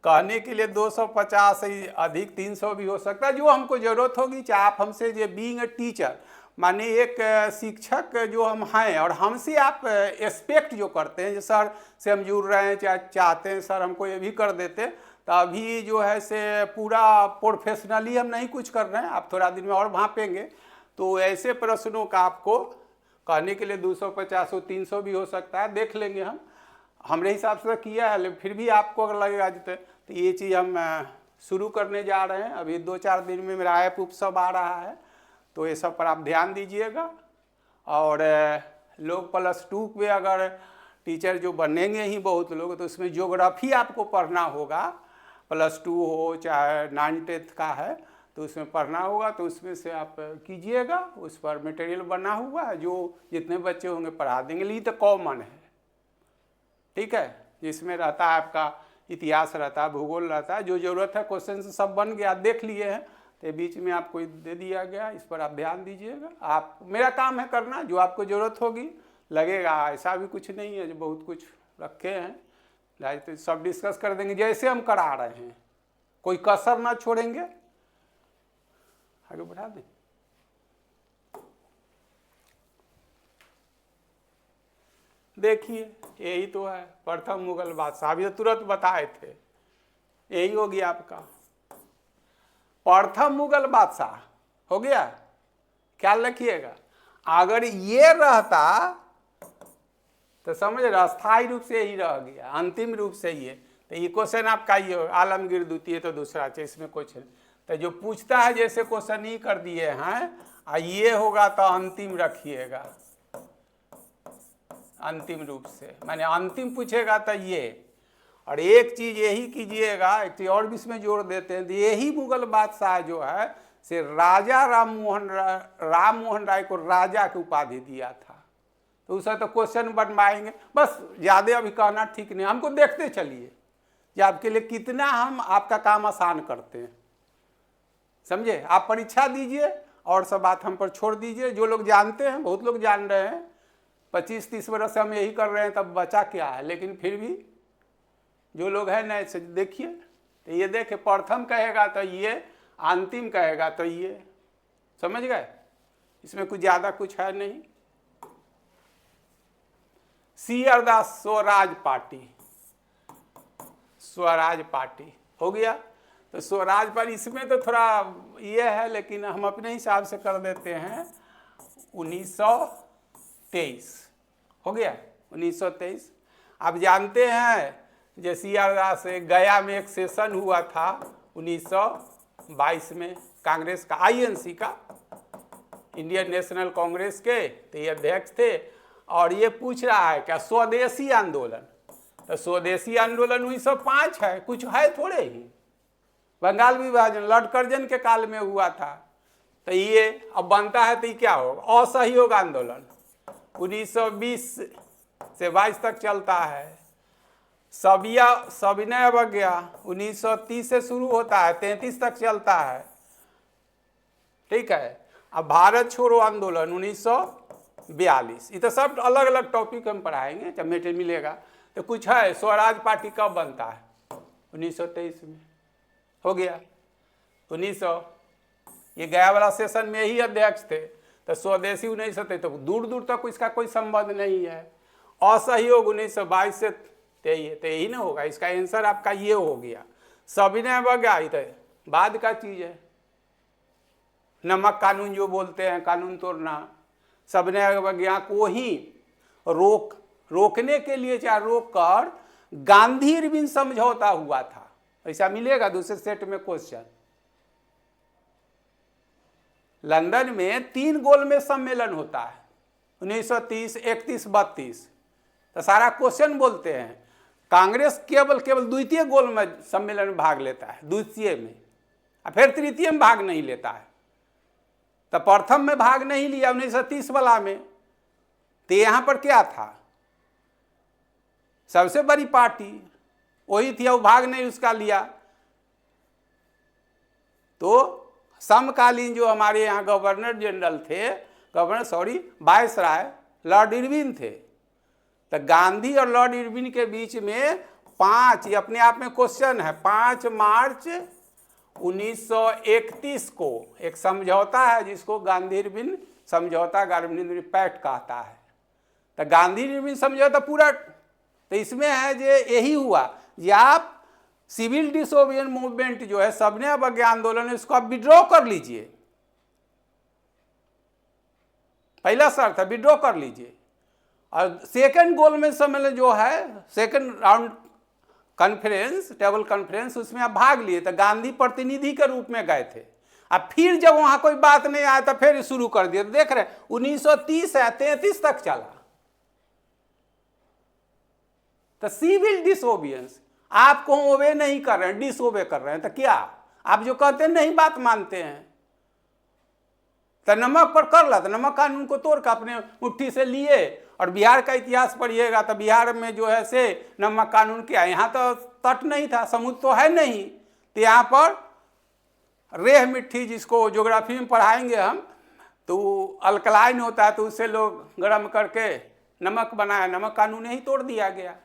कहने के लिए 250 से अधिक 300 भी हो सकता है, जो हमको ज़रूरत होगी। चाहे आप हमसे जो बीइंग ए टीचर, माने एक शिक्षक जो हम हैं, और हमसे आप एक्सपेक्ट जो करते हैं, जो सर से हम जुड़ रहे हैं, चाहे चाहते हैं सर हमको ये भी कर देते, तो अभी जो है से पूरा प्रोफेशनली हम नहीं कुछ कर रहे हैं, आप थोड़ा दिन में और भांपेंगे। तो ऐसे प्रश्नों का आपको कहने के लिए 250 और 300 भी हो सकता है, देख लेंगे हम। हमारे हिसाब से किया है, लेकिन फिर भी आपको अगर लगेगा जितने, तो ये चीज़ हम शुरू करने जा रहे हैं। अभी 2-4 दिन में मेरा ऐप सब आ रहा है, तो ये सब पर आप ध्यान दीजिएगा। और लोग +2 में अगर टीचर जो बनेंगे ही बहुत लोग, तो उसमें ज्योग्राफी आपको पढ़ना होगा। +2 हो चाहे 9th का है, तो उसमें पढ़ना होगा। तो उसमें से आप कीजिएगा, उस पर मटेरियल बना हुआ है, जो जितने बच्चे होंगे पढ़ा देंगे। ये तो कॉमन है, ठीक है, जिसमें रहता है आपका इतिहास रहता है, भूगोल रहता है, जो ज़रूरत है क्वेश्चन से सब बन गया, देख लिए हैं। तो बीच में आपको दे दिया गया, इस पर आप ध्यान दीजिएगा। आप, मेरा काम है करना, जो आपको ज़रूरत होगी लगेगा। ऐसा भी कुछ नहीं है जो बहुत कुछ रखे हैं, तो सब डिस्कस कर देंगे जैसे हम करा रहे हैं, कोई कसर ना छोड़ेंगे। आगे बढ़ा दें। देखिए यही तो है, प्रथम मुगल बादशाह, अभी तो तुरंत बताए थे, यही हो गया आपका प्रथम मुगल बादशाह हो गया। ख्याल रखिएगा, अगर ये रहता तो समझ रहे स्थायी रूप से ही रह गया, अंतिम रूप से ये। तो ये क्वेश्चन आपका ये हो, आलमगीर द्वितीय तो दूसरा चाहिए, इसमें क्वेश्चन तो जो पूछता है जैसे क्वेश्चन ही कर दिए हैं, ये होगा तो अंतिम रखिएगा, अंतिम रूप से, माने अंतिम पूछेगा तो ये। और एक चीज यही कीजिएगा, एक चीज और भी इसमें जोड़ देते हैं, तो यही मुगल बादशाह जो है से राजा राम मोहन राय को राजा की उपाधि दिया था। तो उससे तो क्वेश्चन बनवाएंगे, बस ज़्यादा अभी कहना ठीक नहीं, हमको देखते चलिए कि आपके लिए कितना हम आपका काम आसान करते हैं, समझे। आप परीक्षा दीजिए और सब बात हम पर छोड़ दीजिए। जो लोग जानते हैं, बहुत लोग जान रहे हैं, 25-30 वर्ष से हम यही कर रहे हैं, तब बचा क्या है। लेकिन फिर भी जो लोग हैं नए से देखिए, तो ये देखे प्रथम कहेगा तो ये, अंतिम कहेगा तो ये, समझ गए। इसमें कुछ ज़्यादा कुछ है नहीं। सी आर दास स्वराज पार्टी, स्वराज पार्टी हो गया। तो स्वराज पर इसमें तो थोड़ा ये है, लेकिन हम अपने हिसाब से कर देते हैं 1923 हो गया, 1923। आप जानते हैं जैसे यार से गया में एक सेशन हुआ था 1922 में, कांग्रेस का, INC का, इंडियन नेशनल कांग्रेस के, तो ये अध्यक्ष थे। और ये पूछ रहा है क्या स्वदेशी आंदोलन, तो स्वदेशी आंदोलन 1905 है, कुछ है थोड़े ही। बंगाल विभाजन लॉर्ड कर्जन के काल में हुआ था, तो ये अब बनता है तो ये क्या होगा, असहयोग आंदोलन 1920 से 22 तक चलता है। सविनय अवज्ञा 1930 से शुरू होता है, 33 तक चलता है। ठीक है। अब भारत छोड़ो आंदोलन 1942, ये तो सब अलग अलग टॉपिक हम पढ़ाएंगे जब मेटे मिलेगा। तो कुछ है, स्वराज पार्टी कब बनता है? 1923 में हो गया। 1900 ये गया वाला सेशन में ही अध्यक्ष थे। तो स्वदेशी 1923, तो दूर दूर तक इसका कोई संबंध नहीं है। असहयोग 1922 से तो यही ना होगा। इसका आंसर आपका ये हो गया। सविनय अवज्ञा तो बाद का चीज है। नमक कानून जो बोलते हैं, कानून तोड़ना, सविनय अवज्ञा को ही रोकने के लिए चाहे रोक कर गांधी इरविन समझौता हुआ था। ऐसा मिलेगा दूसरे सेट में क्वेश्चन। लंदन में 3 गोलमेज सम्मेलन होता है 1930, 31, 32। तो सारा क्वेश्चन बोलते हैं। कांग्रेस केवल द्वितीय गोलमेज सम्मेलन में भाग लेता है, द्वितीय में, और फिर तृतीय में भाग नहीं लेता है। तो प्रथम में भाग नहीं लिया 1930 वाला में। तो यहां पर क्या था? सबसे बड़ी पार्टी वही थी, वो भाग नहीं उसका लिया। तो समकालीन जो हमारे यहाँ गवर्नर जनरल थे, वायसराय लॉर्ड इरविन थे। तो गांधी और लॉर्ड इरविन के बीच में 5, ये अपने आप में क्वेश्चन है, 5 मार्च 1931 को एक समझौता है जिसको गांधी इरविन समझौता, गांधी पैक्ट कहता है। तो गांधी इरविन समझौता पूरा, तो इसमें है जो यही हुआ कि आप सिविल डिसोबिडियंस मूवमेंट जो है, सविनय अवज्ञा आंदोलन, इसको आप विड्रॉ कर लीजिए। पहला शर्त है विड्रॉ कर लीजिए। और सेकंड गोलमेज सम्मेलन जो है, second round conference, table conference, उसमें आप भाग लिए। तो गांधी प्रतिनिधि के रूप में गए थे। अब फिर जब वहां कोई बात नहीं आया तो फिर शुरू कर दिया। तो देख रहे 1930 है, 33 तक चला। तो सिविल डिसोबिडियंस, आपको ओबे नहीं कर रहे हैं, डिसओबे कर रहे हैं। तो क्या आप जो कहते हैं नहीं बात मानते हैं, तो नमक पर कर ला। तो नमक कानून को तोड़ कर अपने मुट्ठी से लिए। और बिहार का इतिहास पढ़िएगा तो बिहार में जो है से नमक कानून क्या, यहाँ तो तट नहीं था, समुद्र तो है नहीं। तो यहाँ पर रेह मिट्टी, जिसको ज्योग्राफी में पढ़ाएंगे हम, तो अल्कलाइन होता है, तो उससे लोग गर्म करके नमक बनाया, नमक कानून ही तोड़ दिया गया।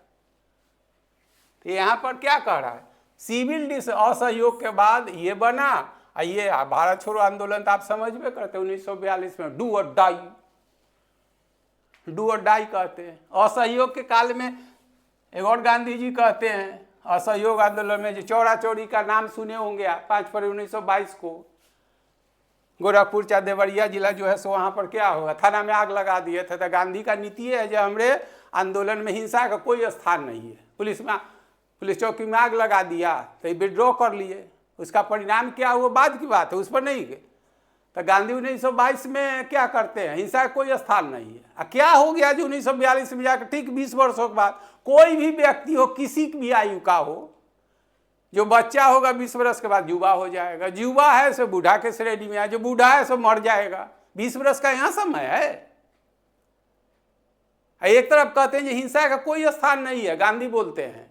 तो यहाँ पर क्या कह रहा है? सिविल असहयोग के बाद ये बना। ये भारत छोड़ो आंदोलन तो आप समझ में करते 1942 में डू और डाई कहते हैं। असहयोग के काल में एक और गांधी जी कहते हैं, असहयोग आंदोलन में जो चौरा चौरी का नाम सुने होंगे 5 फरवरी 1922 को गोरखपुर चाहे देवरिया जिला जो है सो वहाँ पर क्या होगा, थाना में आग लगा दिए थे। तो गांधी का नीति है जो हमारे आंदोलन में हिंसा का कोई स्थान नहीं है। पुलिस चौकी में आग लगा दिया तो ये विड्रॉ कर लिए। उसका परिणाम क्या हुआ बाद की बात है, उस पर नहीं गए। तो गांधी 1922 में क्या करते हैं, हिंसा का कोई स्थान नहीं है। क्या हो गया जो 1942 में जाकर ठीक 20 वर्षों के बाद कोई भी व्यक्ति हो, किसी भी आयु का हो, जो बच्चा होगा 20 वर्ष के बाद युवा हो जाएगा, युवा है सो बूढ़ा के श्रेणी में है, जो बूढ़ा है सो मर जाएगा। 20 वर्ष का यहाँ समय है। एक तरफ कहते हैं कि हिंसा का कोई स्थान नहीं है, गांधी बोलते हैं।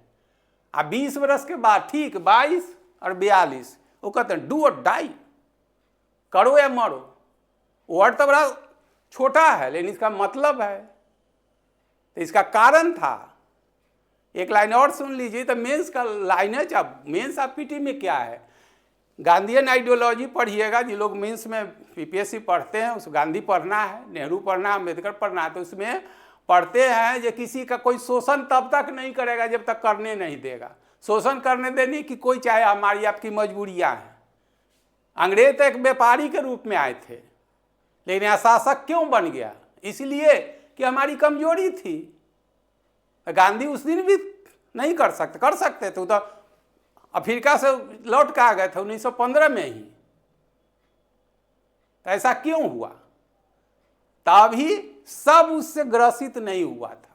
अब 20 वर्ष के बाद ठीक 22 और 42 वो कहते हैं डू और डाई, करो या मरो। वर्ड तो बड़ा छोटा है लेकिन इसका मतलब है। तो इसका कारण था, एक लाइन और सुन लीजिए। तो मेंस का लाइन है, अब मेंस आप पीटी में क्या है, गांधीयन आइडियोलॉजी पढ़िएगा। जो लोग मेंस में पीपीएससी पढ़ते हैं, उस गांधी पढ़ना है, नेहरू पढ़ना है, अम्बेडकर पढ़ना है, तो उसमें पढ़ते हैं जो किसी का कोई शोषण तब तक नहीं करेगा जब तक करने नहीं देगा। शोषण करने देने की कोई, चाहे हमारी आपकी मजबूरियां हैं। अंग्रेज तो एक व्यापारी के रूप में आए थे, लेकिन यहाँ शासक क्यों बन गया? इसलिए कि हमारी कमजोरी थी। गांधी उस दिन भी नहीं कर सकते थे। तो अफ्रीका से लौट के आ गए थे 1915 में ही। तो ऐसा क्यों हुआ? तभी सब उससे ग्रसित नहीं हुआ था।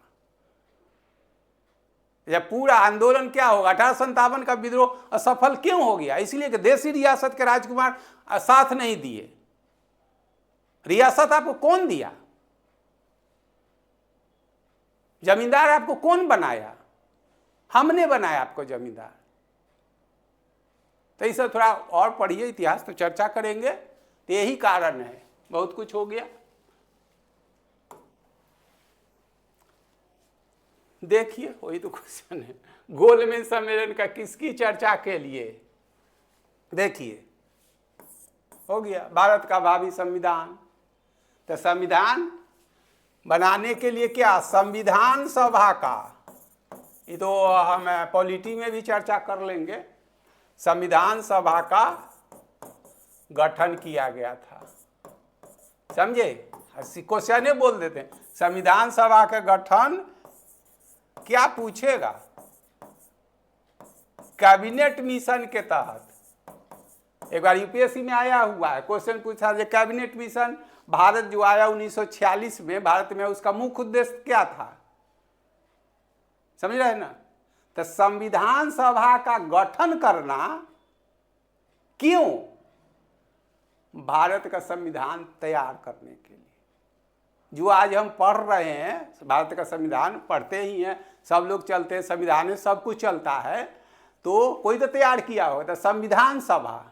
जब पूरा आंदोलन क्या होगा, 1857 का विद्रोह असफल क्यों हो गया? इसलिए कि देशी रियासत के राजकुमार साथ नहीं दिए। रियासत आपको कौन दिया? जमींदार आपको कौन बनाया? हमने बनाया आपको जमींदार। तो इसे थोड़ा और पढ़िए, इतिहास तो चर्चा करेंगे। तो यही कारण है, बहुत कुछ हो गया। देखिए वही तो क्वेश्चन है, गोलमेज सम्मेलन का किसकी चर्चा के लिए, देखिए हो गया भारत का भावी संविधान। तो संविधान बनाने के लिए क्या, संविधान सभा का, ये तो हम पॉलिटी में भी चर्चा कर लेंगे, संविधान सभा का गठन किया गया था। समझे, क्वेश्चन बोल देते हैं, संविधान सभा का गठन क्या पूछेगा, कैबिनेट मिशन के तहत। एक बार यूपीएससी में आया हुआ है, क्वेश्चन पूछा जो कैबिनेट मिशन भारत जो आया 1946 में भारत में, उसका मुख्य उद्देश्य क्या था, समझ रहे हैं ना। तो संविधान सभा का गठन करना क्यों, भारत का संविधान तैयार करने के लिए। जो आज हम पढ़ रहे हैं, भारत का संविधान पढ़ते ही हैं, सब लोग चलते हैं, संविधान में सब कुछ चलता है, तो कोई तो तैयार किया होगा, तो संविधान सभा।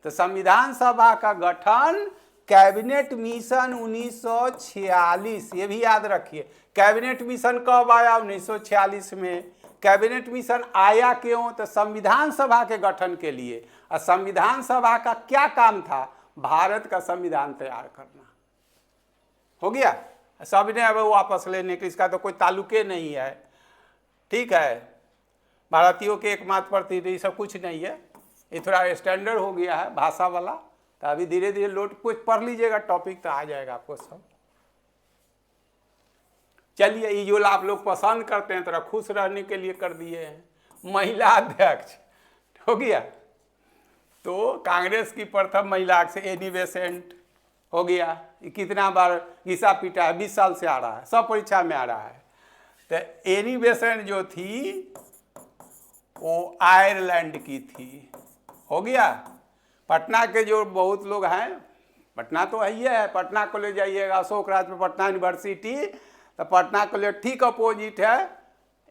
तो संविधान सभा का गठन कैबिनेट मिशन 1946, ये भी याद रखिए। कैबिनेट मिशन कब आया, 1946 में। कैबिनेट मिशन आया क्यों, तो संविधान सभा के गठन के लिए। और संविधान सभा का क्या काम था, भारत का संविधान तैयार करना। हो गया, सबने अब वापस लेने के, इसका तो कोई ताल्लुके नहीं है, ठीक है। भारतीयों के एकमात्र प्रतिनिधि सब कुछ नहीं है, ये थोड़ा स्टैंडर्ड हो गया है भाषा वाला, तो अभी धीरे धीरे लोट कुछ पढ़ लीजिएगा, टॉपिक तो आ जाएगा आपको सब। चलिए, ये जो आप लोग पसंद करते हैं थोड़ा खुश रहने के लिए कर दिए हैं, महिला अध्यक्ष हो गया। तो कांग्रेस की प्रथम महिला से एनी बेसेंट हो गया। ये कितना बार घिसा पीटा है, 20 साल से आ रहा है, सब परीक्षा में आ रहा है। तो एनी बेसेंट जो थी वो आयरलैंड की थी, हो गया। पटना के जो बहुत लोग हैं, पटना तो है ही है, पटना कॉलेज जाइएगा, अशोक राज में पटना यूनिवर्सिटी, तो पटना कॉलेज ठीक अपोजिट है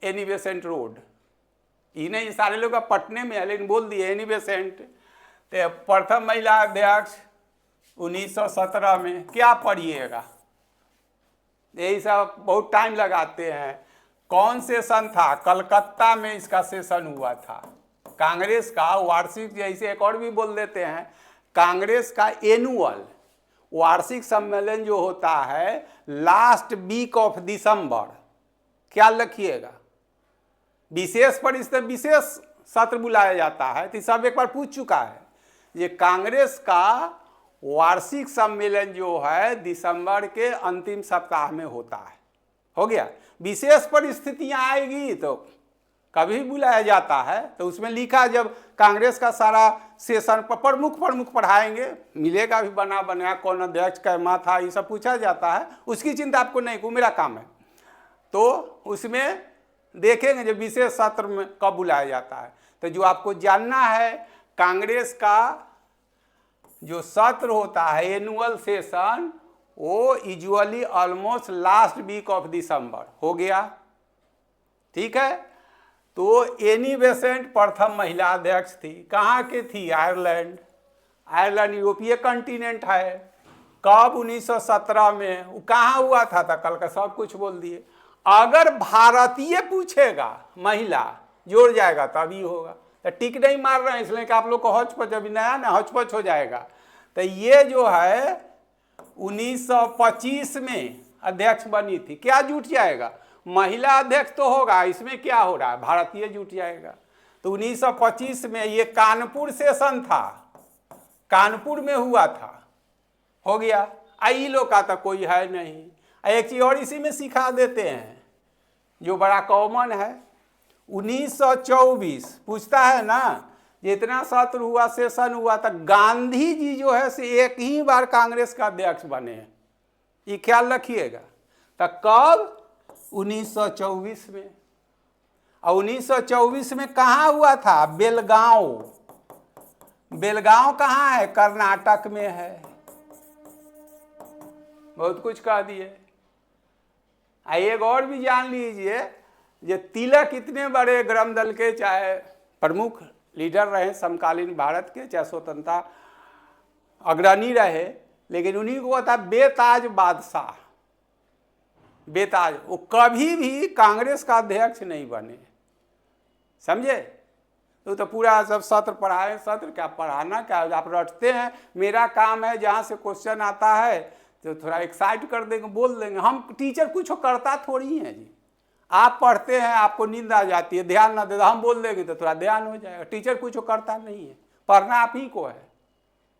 एनी बेसेंट रोड। ये नहीं सारे लोग पटने में है, लेकिन बोल दिए एनी बेसेंट। तो प्रथम महिला अध्यक्ष 1917 में, क्या पढ़िएगा, यही सब बहुत टाइम लगाते हैं। कौन सेशन था, कलकत्ता में इसका सेशन हुआ था। कांग्रेस का वार्षिक, जैसे एक और भी बोल देते हैं, कांग्रेस का एनुअल वार्षिक सम्मेलन जो होता है लास्ट वीक ऑफ दिसंबर, क्या लिखिएगा, विशेष परिस्थिति विशेष सत्र बुलाया जाता है। तो सब एक बार पूछ चुका है, ये कांग्रेस का वार्षिक सम्मेलन जो है दिसंबर के अंतिम सप्ताह में होता है, हो गया। विशेष परिस्थितियां आएगी तो कभी बुलाया जाता है, तो उसमें लिखा जब कांग्रेस का सारा सेशन प्रमुख पढ़ाएंगे, मिलेगा भी बना बनाया, कौन अध्यक्ष कैमा था, ये सब पूछा जाता है। उसकी चिंता आपको नहीं, वो मेरा काम है। तो उसमें देखेंगे जब विशेष सत्र में कब बुलाया जाता है। तो जो आपको जानना है, कांग्रेस का जो सत्र होता है एनुअल सेशन, वो usually almost last week of December, हो गया, ठीक है। तो एनी बेसेंट प्रथम महिला अध्यक्ष थी। कहाँ की थी, आयरलैंड। आयरलैंड यूरोपीय कॉन्टिनेंट है। कब, 1917 में। वो कहाँ हुआ था कल का सब कुछ बोल दिए। अगर भारतीय पूछेगा, महिला जोड़ जाएगा तभी होगा। तो टिक नहीं मार रहे हैं इसलिए कि आप लोग को हौच-पच, अभी नया ना हौच-पच हो जाएगा। तो ये जो है 1925 में अध्यक्ष बनी थी, क्या जुट जाएगा, महिला अध्यक्ष तो होगा, इसमें क्या हो रहा है, भारतीय जुट जाएगा। तो 1925 में ये कानपुर सेशन था, कानपुर में हुआ था, हो गया। आई लोग का तो कोई है नहीं। एक चीज और इसी में सिखा देते हैं जो बड़ा कॉमन है, 1924 पूछता है ना, जितना सत्र हुआ, सेशन हुआ था, गांधी जी जो है से एक ही बार कांग्रेस का अध्यक्ष बने हैं, ये ख्याल रखिएगा। तो कब, 1924 में। और 1924 में कहाँ हुआ था, बेलगांव। बेलगांव कहाँ है, कर्नाटक में है। बहुत कुछ कह दिए। एक और भी जान लीजिए, ये तिलक इतने बड़े ग्राम दल के चाहे प्रमुख लीडर रहे समकालीन भारत के, चाहे स्वतंत्रता अग्रणी रहे, लेकिन उन्हीं को था बेताज बादशाह। बेताज, वो कभी भी कांग्रेस का अध्यक्ष नहीं बने, समझे। तो पूरा सब सत्र पढ़ाए, सत्र क्या पढ़ाना, क्या आप रटते हैं। मेरा काम है जहाँ से क्वेश्चन आता है तो थोड़ा एक्साइट कर देंगे, बोल देंगे। हम टीचर कुछ करता थोड़ी है जी। आप पढ़ते हैं, आपको नींद आ जाती है, ध्यान ना देता, हम बोल देंगे तो थोड़ा ध्यान हो जाएगा। टीचर कुछ करता नहीं है, पढ़ना आप ही को है।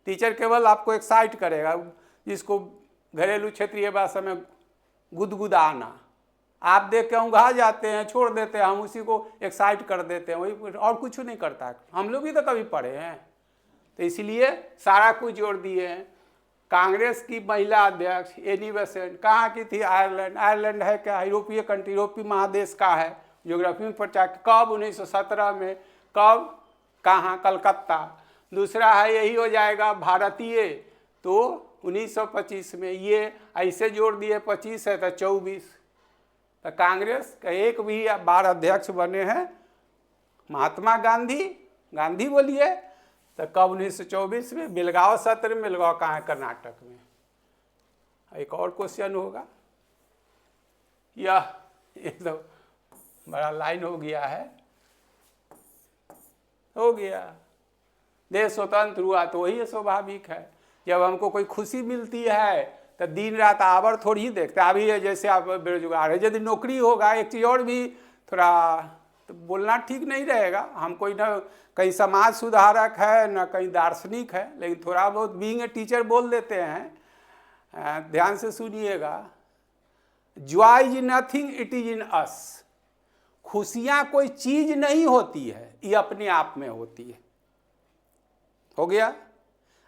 टीचर केवल आपको एक्साइट करेगा, जिसको घरेलू क्षेत्रीय भाषा में गुदगुदाना। आप देख के उंघा जाते हैं, छोड़ देते हैं, हम उसी को एक्साइट कर देते हैं, वही, और कुछ नहीं करता। हम लोग भी तो कभी पढ़े हैं। तो इसलिए सारा कुछ जोड़ दिए हैं। कांग्रेस की महिला अध्यक्ष एनी बेसेंट कहाँ की थी? आयरलैंड। आयरलैंड है क्या? यूरोपीय कंट्री, यूरोपीय महादेश का है। ज्योग्राफी में पढ़ा, कब? 1917 में। कब? कहाँ? कलकत्ता। दूसरा है, यही हो जाएगा भारतीय, तो 1925 में। ये ऐसे जोड़ दिए, 25 है तो 24। तो कांग्रेस का एक भी बार अध्यक्ष बने हैं महात्मा गांधी। गांधी बोलिए तो कब? 1924 में। बेलगांव सत्र में। बेलगांव कहाँ है? कर्नाटक में। एक और क्वेश्चन होगा, यह तो बड़ा लाइन हो गया है। हो गया, देश स्वतंत्र हुआ तो वही स्वाभाविक है। जब हमको कोई खुशी मिलती है तो दिन रात आवर थोड़ी ही देखते। अभी है जैसे आप बेरोजगार है, यदि नौकरी होगा, एक चीज़ और भी थोड़ा तो बोलना ठीक नहीं रहेगा। हम कोई ना कहीं समाज सुधारक है, ना कहीं दार्शनिक है, लेकिन थोड़ा बहुत बीइंग ए टीचर बोल देते हैं। ध्यान से सुनिएगा। Joy is nothing, it is in us. खुशियाँ कोई चीज़ नहीं होती है, ये अपने आप में होती है। हो गया।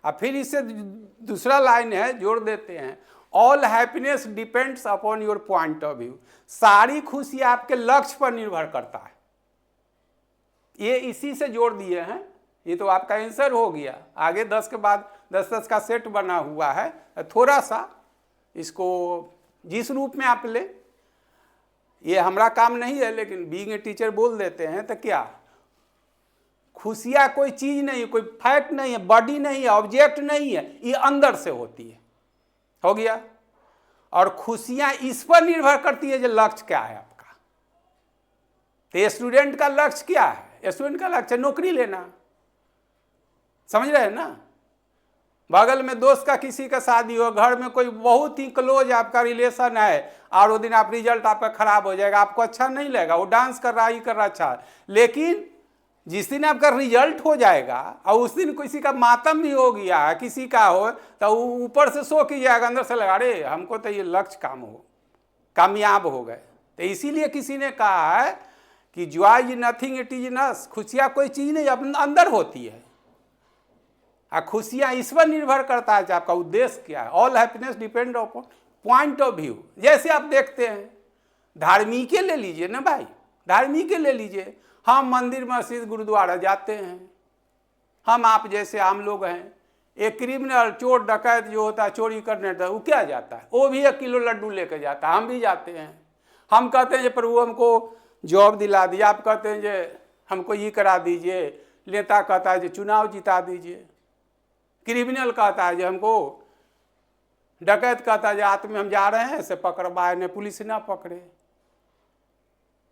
अब फिर इससे दूसरा लाइन है, जोड़ देते हैं, all happiness depends upon your point of view. सारी खुशी आपके लक्ष्य पर निर्भर करता है। ये इसी से जोड़ दिए हैं। ये तो आपका आंसर हो गया। आगे 10 के बाद 10-10 का सेट बना हुआ है। थोड़ा सा इसको जिस रूप में आप ले, ये हमारा काम नहीं है, लेकिन बीइंग ए टीचर बोल देते हैं। तो क्या खुशियाँ कोई चीज़ नहीं है, कोई फैक्ट नहीं है, बॉडी नहीं है, ऑब्जेक्ट नहीं है, ये अंदर से होती है। हो गया। और खुशियाँ इस पर निर्भर करती है जो लक्ष्य क्या है आपका। तो स्टूडेंट का लक्ष्य क्या है? स्टूडेंट का लक्ष्य नौकरी लेना, समझ रहे हैं ना। बगल में दोस्त का किसी का शादी हो, घर में कोई बहुत ही क्लोज आपका रिलेशन है, और वो दिन आप रिजल्ट आपका खराब हो जाएगा, आपको अच्छा नहीं लगेगा। वो डांस कर रहा, ये कर रहा, अच्छा। लेकिन जिस दिन आपका रिजल्ट हो जाएगा और उस दिन किसी का मातम भी हो गया, किसी का हो, तो ऊपर से सो की जाएगा, अंदर से लगा, अरे हमको तो ये लक्ष्य कामयाब हो गए। तो इसीलिए किसी ने कहा है कि joy is nothing, it is in us. खुशियाँ कोई चीज़ नहीं, अपने अंदर होती है। खुशियाँ इस पर निर्भर करता है कि आपका उद्देश्य क्या है। All happiness depend upon point of view. जैसे आप देखते हैं, धार्मिक ले लीजिए ना भाई, धार्मिक ले लीजिए। हम मंदिर मस्जिद गुरुद्वारा जाते हैं। हम आप जैसे आम लोग हैं। एक क्रिमिनल चोर डकैत जो होता है, चोरी करने तो वो क्या जाता है? वो भी 1 किलो लड्डू लेकर जाता है। हम भी जाते हैं। हम कहते हैं प्रभु हमको जॉब दिला दिया, आप कहते हैं जो हमको ये करा दीजिए। नेता कहता है जो चुनाव जिता दीजिए। क्रिमिनल कहता है जो हमको, डकैत कहता है जो रात में हम जा रहे हैं ऐसे पकड़वाए ने, पुलिस ना पकड़े।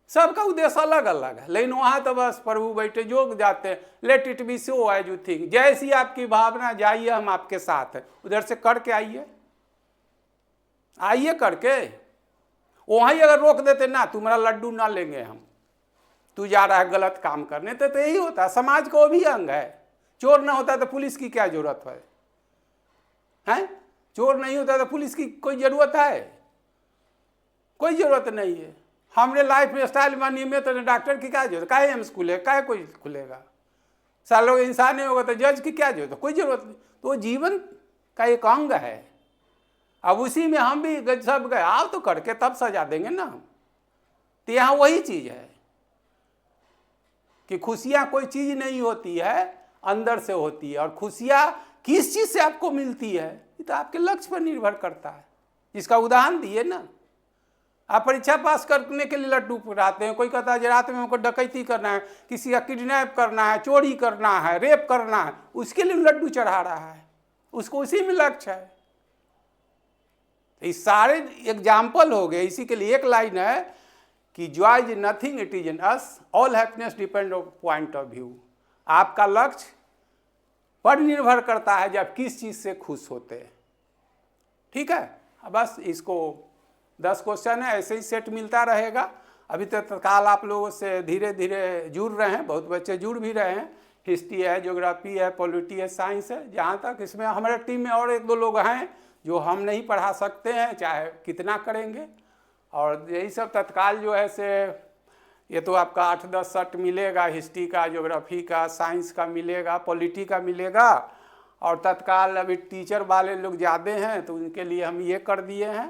सबका उद्देश्य अलग अलग है, लेकिन वहाँ तो बस प्रभु बैठे जो जाते हैं, let it be so as you think. जैसी आपकी भावना, जाइए हम आपके साथ हैं। उधर से करके आइए, आइए करके। वहाँ ही अगर रोक देते ना, तुम्हारा लड्डू ना लेंगे हम, तू जा रहा है गलत काम करने, तो यही होता है। समाज का वो भी अंग है। चोर ना होता तो पुलिस की क्या जरूरत है? हैं? चोर नहीं होता तो पुलिस की कोई ज़रूरत है? कोई ज़रूरत नहीं है। हमने लाइफ स्टाइल में नियमित तो डॉक्टर की क्या जरूरत? काहे एम्स खुलेगा? काहे कोई खुलेगा? सालों इंसान नहीं होगा तो जज की क्या जरूरत? कोई ज़रूरत नहीं। तो वो जीवन का एक अंग है। अब उसी में हम भी सब गए, आओ तो करके तब सजा देंगे ना हम। तो यहाँ वही चीज़ है कि खुशियाँ कोई चीज़ नहीं होती है, अंदर से होती है। और खुशियाँ किस चीज़ से आपको मिलती है, ये तो आपके लक्ष्य पर निर्भर करता है। जिसका उदाहरण दिए ना, आप परीक्षा पास करने के लिए लड्डू पकड़ाते हैं। कोई कहता है रात में हमको डकैती करना है, किसी का किडनैप करना है, चोरी करना है, रेप करना है, उसके लिए लड्डू चढ़ा रहा है। उसको उसी में लक्ष्य है। इस सारे एग्जाम्पल हो गए। इसी के लिए एक लाइन है कि joy is nothing, it is in us, all happiness depend on point of view. आपका लक्ष्य पर निर्भर करता है जब किस चीज से खुश होते हैं। ठीक है, बस इसको 10 क्वेश्चन है, ऐसे ही सेट मिलता रहेगा। अभी तो तत्काल आप लोगों से धीरे धीरे जुड़ रहे हैं, बहुत बच्चे जुड़ भी रहे हैं। हिस्ट्री है, ज्योग्राफी है, पॉलिटी है, साइंस है। जहाँ तक इसमें हमारे टीम में और 1-2 लोग हैं जो हम नहीं पढ़ा सकते हैं, चाहे कितना करेंगे। और यही सब तत्काल जो है से ये तो आपका 8-10 सेट मिलेगा, हिस्ट्री का, ज्योग्राफी का, साइंस का मिलेगा, पॉलिटी का मिलेगा। और तत्काल अभी टीचर वाले लोग ज़्यादा हैं तो उनके लिए हम ये कर दिए हैं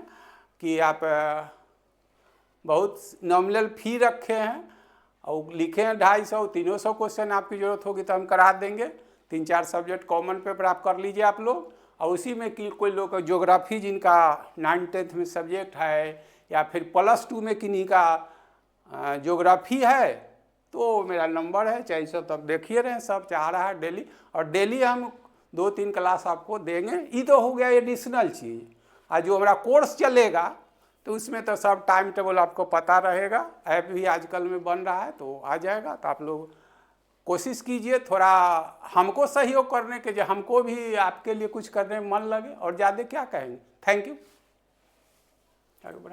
कि आप बहुत नॉमिनल फ़ी रखे हैं और लिखे हैं 250-300 क्वेश्चन। आपकी ज़रूरत होगी तो हम करा देंगे। 3-4 सब्जेक्ट कॉमन पेपर आप कर लीजिए आप लोग। और उसी में कि कोई लोग ज्योग्राफी जिनका 9th-10th में सब्जेक्ट है, या फिर +2 में किन्हीं का ज्योग्राफी है, तो मेरा नंबर है 400 तक देखिए रहे हैं, सब चाह रहा है डेली। और डेली हम 2-3 क्लास आपको देंगे। ये तो हो गया एडिशनल चीज़। और जो हमारा कोर्स चलेगा तो उसमें तो सब टाइम टेबल आपको पता रहेगा। ऐप भी आजकल में बन रहा है तो आ जाएगा। तो आप लोग कोशिश कीजिए थोड़ा हमको सहयोग करने के, जो हमको भी आपके लिए कुछ करने में मन लगे। और ज़्यादा क्या कहेंगे। Thank you. आगे बढ़ा।